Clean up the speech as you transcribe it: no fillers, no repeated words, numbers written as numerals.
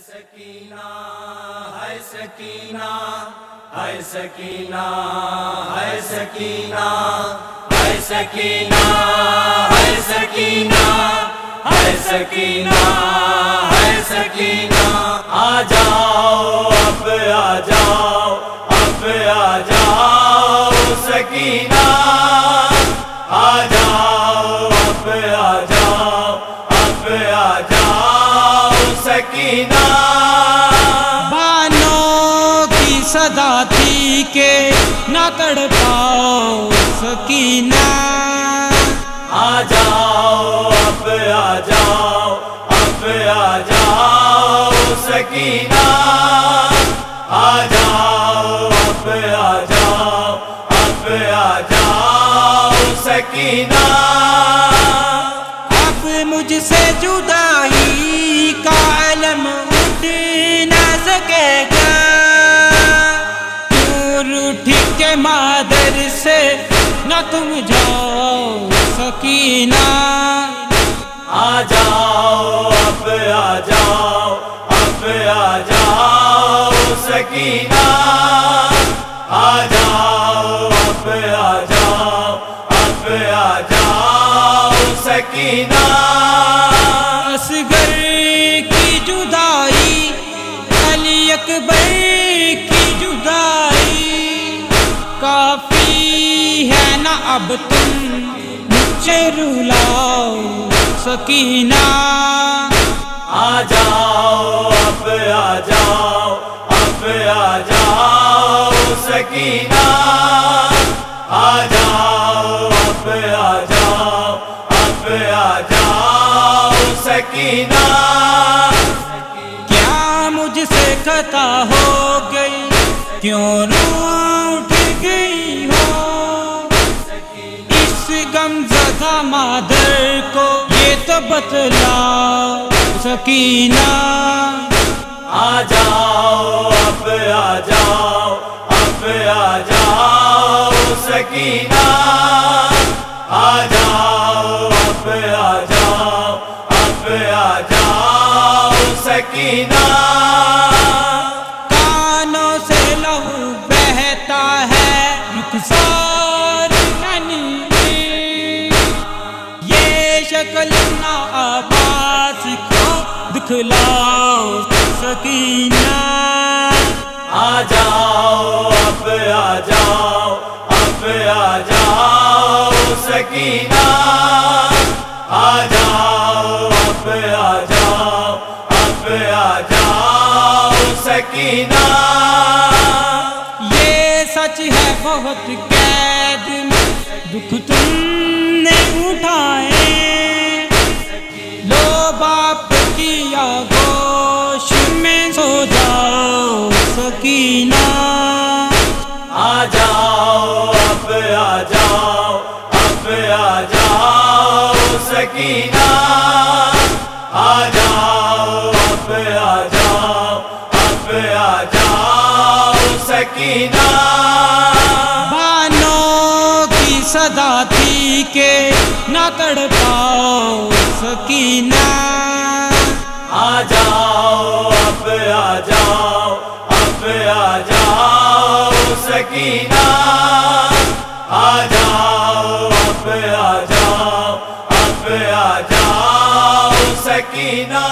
سکینہ ہے سکینہ ہے سکینہ ہے سکینہ ہے سکینہ ہے سکینہ ہے سکینہ ہے سکینہ آ جاؤ اب آ جاؤ اب آ جاؤ سکینہ آ جاؤ اب آ جاؤ اب آ جاؤ سکینہ بانوں کی صدا تھی کہ نہ تڑپاؤ سکینہ آ جاؤ اب آ جاؤ اب آ جاؤ سکینہ آ جاؤ اب آ جاؤ اب آ جاؤ سکینہ اب مجھ سے جدائی کا علم اٹھ نہ سکے گا دور اٹھ کے مادر سے نہ تم جاؤ سکینہ آ جاؤ اب آ جاؤ اب آ جاؤ سکینہ آ جاؤ اب آ جاؤ اب آ جاؤ سکینہ اصغر کی جدائی علی اکبر کی جدائی کافی ہے نا اب تم مجھے رلاؤ سکینہ آ جاؤ اب آ جاؤ اب آ جاؤ سکینہ آ جاؤ اب آ جاؤ اب آ جاؤ سکینہ کیا مجھ سے خطا ہو گئی کیوں روٹھ گئی ہو اس غم زدہ مادر کو یہ تو بتلاؤ سکینہ آ جاؤ اب آ جاؤ اب آ جاؤ سکینہ آ جاؤ اب آ جاؤ اب آ جاؤ سکینہ کانوں سے لہو بہتا ہے رخسار یہ شکل نہ عباس کو دکھلاؤ سکینہ آ جاؤ اب آ جاؤ اب آ جاؤ سکینہ آ جاؤ اب آ جاؤ اب آ جاؤ سکینہ یہ سچ ہے بہت قید میں دکھ تم نے اٹھائے لو باپ کی آغوش میں سو جاؤ سکینہ آ جاؤ اب آ جاؤ اب آ جاؤ سکینہ آ جاؤ اب آ جاؤ اب آ جاؤ سکینہ بانوں کی صدا تھی کہ نہ تڑپاؤ سکینہ آ جاؤ اب آ جاؤ اب آ جاؤ سکینہ آ جاؤ اب آ جاؤ اب آ جاؤ سکینہ